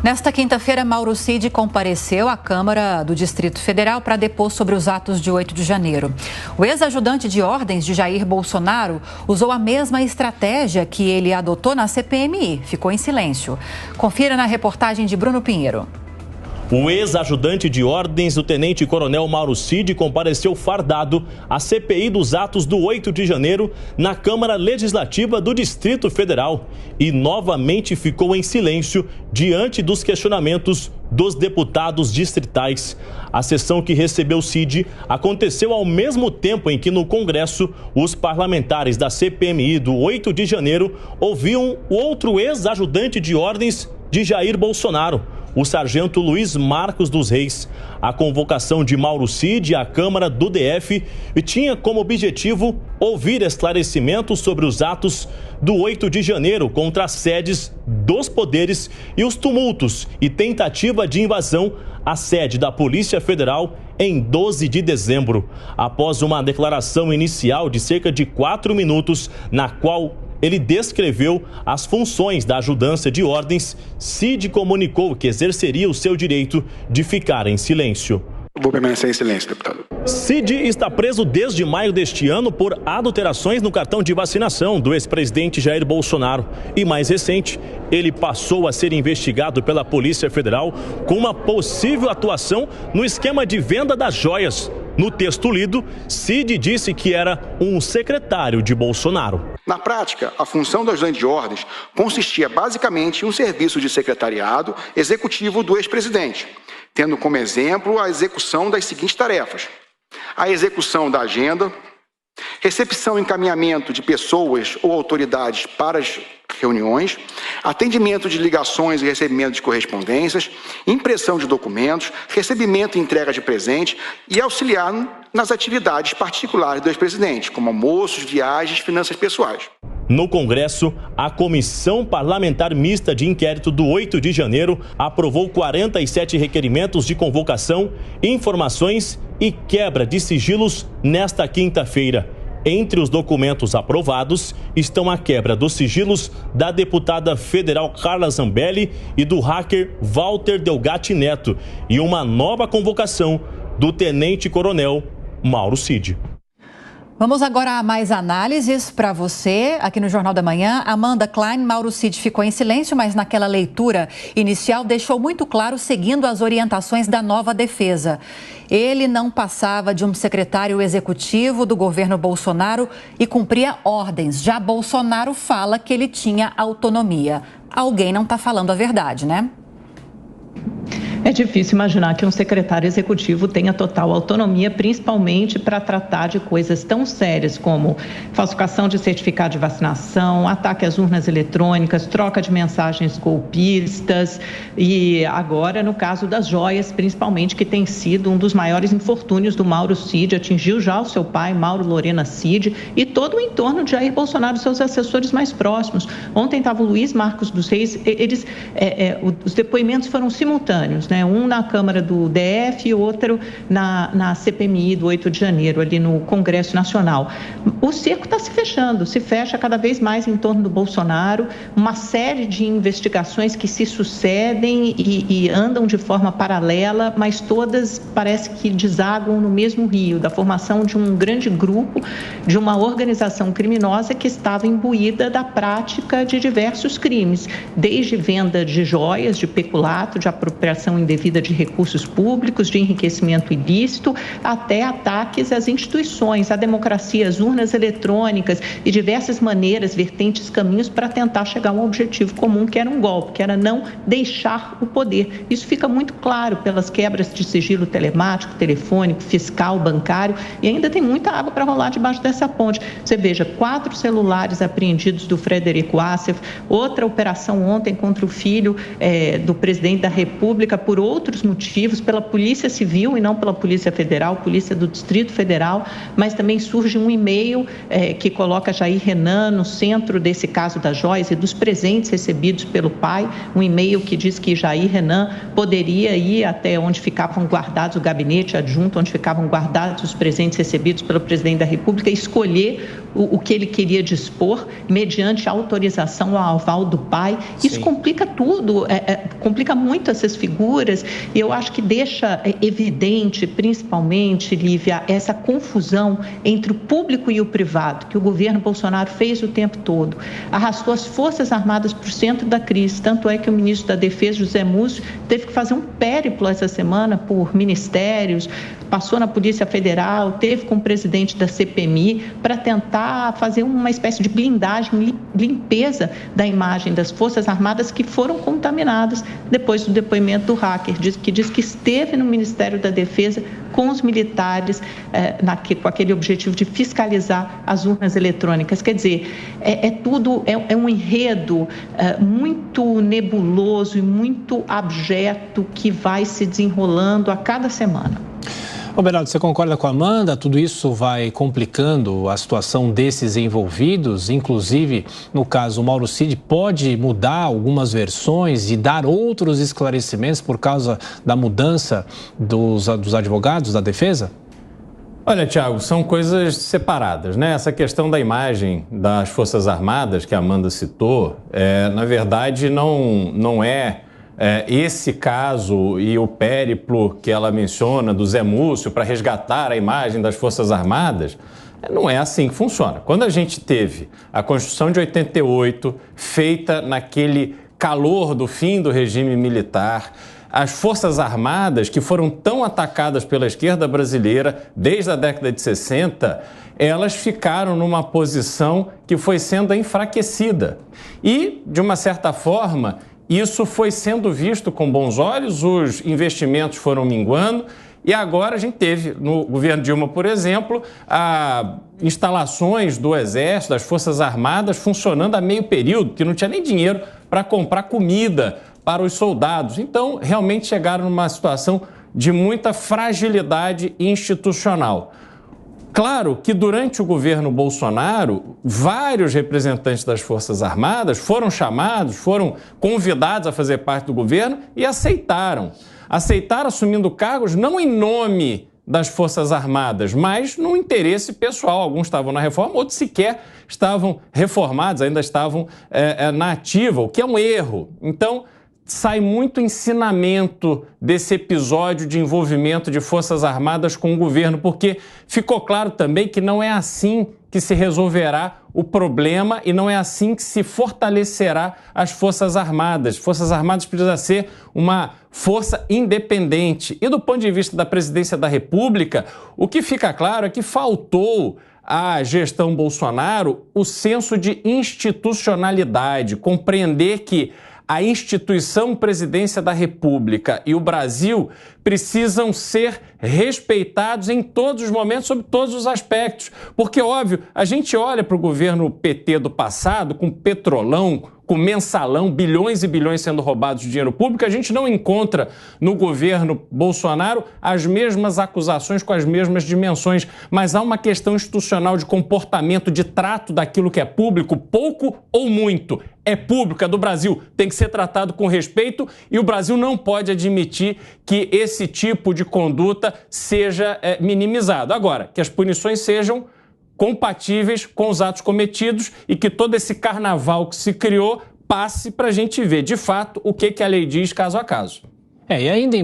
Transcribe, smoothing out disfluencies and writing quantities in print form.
Nesta quinta-feira, Mauro Cid compareceu à Câmara do Distrito Federal para depor sobre os atos de 8 de janeiro. O ex-ajudante de ordens de Jair Bolsonaro usou a mesma estratégia que ele adotou na CPMI. Ficou em silêncio. Confira na reportagem de Bruno Pinheiro. O ex-ajudante de ordens do tenente-coronel Mauro Cid compareceu fardado à CPI dos atos do 8 de janeiro na Câmara Legislativa do Distrito Federal e novamente ficou em silêncio diante dos questionamentos dos deputados distritais. A sessão que recebeu Cid aconteceu ao mesmo tempo em que no Congresso os parlamentares da CPMI do 8 de janeiro ouviam o outro ex-ajudante de ordens de Jair Bolsonaro, o sargento Luiz Marcos dos Reis. A convocação de Mauro Cid à Câmara do DF tinha como objetivo ouvir esclarecimentos sobre os atos do 8 de janeiro contra as sedes dos poderes e os tumultos e tentativa de invasão à sede da Polícia Federal em 12 de dezembro. Após uma declaração inicial de cerca de 4 minutos, na qual ele descreveu as funções da ajudância de ordens, Cid comunicou que exerceria o seu direito de ficar em silêncio. Vou permanecer em silêncio, deputado. Cid está preso desde maio deste ano por adulterações no cartão de vacinação do ex-presidente Jair Bolsonaro. E mais recente, ele passou a ser investigado pela Polícia Federal com uma possível atuação no esquema de venda das joias. No texto lido, Cid disse que era um secretário de Bolsonaro. Na prática, a função do ajudante de ordens consistia basicamente em um serviço de secretariado executivo do ex-presidente, tendo como exemplo a execução das seguintes tarefas: a execução da agenda, recepção e encaminhamento de pessoas ou autoridades para as reuniões, atendimento de ligações e recebimento de correspondências, impressão de documentos, recebimento e entrega de presente e auxiliar nas atividades particulares do ex-presidente, como almoços, viagens, finanças pessoais. No Congresso, a Comissão Parlamentar Mista de Inquérito do 8 de janeiro aprovou 47 requerimentos de convocação, informações e quebra de sigilos nesta quinta-feira. Entre os documentos aprovados estão a quebra dos sigilos da deputada federal Carla Zambelli e do hacker Walter Delgatti Neto e uma nova convocação do tenente-coronel Mauro Cid. Vamos agora a mais análises para você aqui no Jornal da Manhã. Amanda Klein, Mauro Cid ficou em silêncio, mas naquela leitura inicial deixou muito claro, seguindo as orientações da nova defesa. Ele não passava de um secretário executivo do governo Bolsonaro e cumpria ordens. Já Bolsonaro fala que ele tinha autonomia. Alguém não está falando a verdade, né? É difícil imaginar que um secretário executivo tenha total autonomia, principalmente para tratar de coisas tão sérias como falsificação de certificado de vacinação, ataque às urnas eletrônicas, troca de mensagens golpistas e agora no caso das joias, principalmente, que tem sido um dos maiores infortúnios do Mauro Cid, atingiu já o seu pai, Mauro Lorena Cid, e todo o entorno de Jair Bolsonaro, seus assessores mais próximos. Ontem estava o Luiz Marcos dos Reis, os depoimentos foram simultâneos, né? Um na Câmara do DF e outro na CPMI do 8 de janeiro, ali no Congresso Nacional. O cerco está se fechando, se fecha cada vez mais em torno do Bolsonaro, uma série de investigações que se sucedem e andam de forma paralela, mas todas parece que desaguam no mesmo rio, da formação de um grande grupo, de uma organização criminosa que estava imbuída da prática de diversos crimes, desde venda de joias, de peculato, de apropriação indevida de recursos públicos, de enriquecimento ilícito, até ataques às instituições, à democracia, às urnas eletrônicas e diversas maneiras, vertentes, caminhos para tentar chegar a um objetivo comum, que era um golpe, que era não deixar o poder. Isso fica muito claro pelas quebras de sigilo telemático, telefônico, fiscal, bancário, e ainda tem muita água para rolar debaixo dessa ponte. Você veja, 4 celulares apreendidos do Frederico Wassef, outra operação ontem contra o filho do presidente da República, por outros motivos, pela Polícia Civil e não pela Polícia Federal, Polícia do Distrito Federal, mas também surge um e-mail que coloca Jair Renan no centro desse caso da Joyce e dos presentes recebidos pelo pai, um e-mail que diz que Jair Renan poderia ir até onde ficavam guardados o gabinete adjunto, onde ficavam guardados os presentes recebidos pelo presidente da República, e escolher o que ele queria dispor mediante autorização ao aval do pai. Isso Sim. complica tudo, complica muito essas figuras, e eu acho que deixa evidente, principalmente, Lívia, essa confusão entre o público e o privado, que o governo Bolsonaro fez o tempo todo. Arrastou as Forças Armadas para o centro da crise, tanto é que o ministro da Defesa, José Múcio, teve que fazer um périplo essa semana por ministérios, passou na Polícia Federal, teve com o presidente da CPMI para tentar fazer uma espécie de blindagem, limpeza da imagem das Forças Armadas que foram contaminadas depois do depoimento do hacker, que diz que esteve no Ministério da Defesa com os militares com aquele objetivo de fiscalizar as urnas eletrônicas. Quer dizer, é um enredo muito nebuloso e muito abjeto que vai se desenrolando a cada semana. Ô, Beraldo, você concorda com a Amanda? Tudo isso vai complicando a situação desses envolvidos, inclusive, no caso, o Mauro Cid pode mudar algumas versões e dar outros esclarecimentos por causa da mudança dos advogados da defesa? Olha, Tiago, são coisas separadas, né? Essa questão da imagem das Forças Armadas que a Amanda citou, na verdade, não é esse caso e o périplo que ela menciona do Zé Múcio para resgatar a imagem das Forças Armadas, não é assim que funciona. Quando a gente teve a Constituição de 88, feita naquele calor do fim do regime militar, as Forças Armadas, que foram tão atacadas pela esquerda brasileira desde a década de 60, elas ficaram numa posição que foi sendo enfraquecida. E, de uma certa forma, isso foi sendo visto com bons olhos, os investimentos foram minguando e agora a gente teve, no governo Dilma, por exemplo, instalações do Exército, das Forças Armadas funcionando a meio período, que não tinha nem dinheiro para comprar comida para os soldados. Então, realmente chegaram numa situação de muita fragilidade institucional. Claro que durante o governo Bolsonaro, vários representantes das Forças Armadas foram chamados, foram convidados a fazer parte do governo e aceitaram. Aceitaram assumindo cargos não em nome das Forças Armadas, mas no interesse pessoal. Alguns estavam na reforma, outros sequer estavam reformados, ainda estavam na ativa, o que é um erro. Então, sai muito ensinamento desse episódio de envolvimento de Forças Armadas com o governo, porque ficou claro também que não é assim que se resolverá o problema e não é assim que se fortalecerá as Forças Armadas. Forças Armadas precisa ser uma força independente. E do ponto de vista da Presidência da República, o que fica claro é que faltou à gestão Bolsonaro o senso de institucionalidade, compreender que a instituição Presidência da República e o Brasil precisam ser respeitados em todos os momentos, sob todos os aspectos. Porque, óbvio, a gente olha para o governo PT do passado, com petrolão, com mensalão, bilhões e bilhões sendo roubados de dinheiro público, a gente não encontra no governo Bolsonaro as mesmas acusações com as mesmas dimensões, mas há uma questão institucional de comportamento, de trato daquilo que é público, pouco ou muito. É público, é do Brasil, tem que ser tratado com respeito e o Brasil não pode admitir que esse tipo de conduta seja minimizado. Agora, que as punições sejam compatíveis com os atos cometidos e que todo esse carnaval que se criou passe para a gente ver, de fato, o que a lei diz caso a caso. E ainda em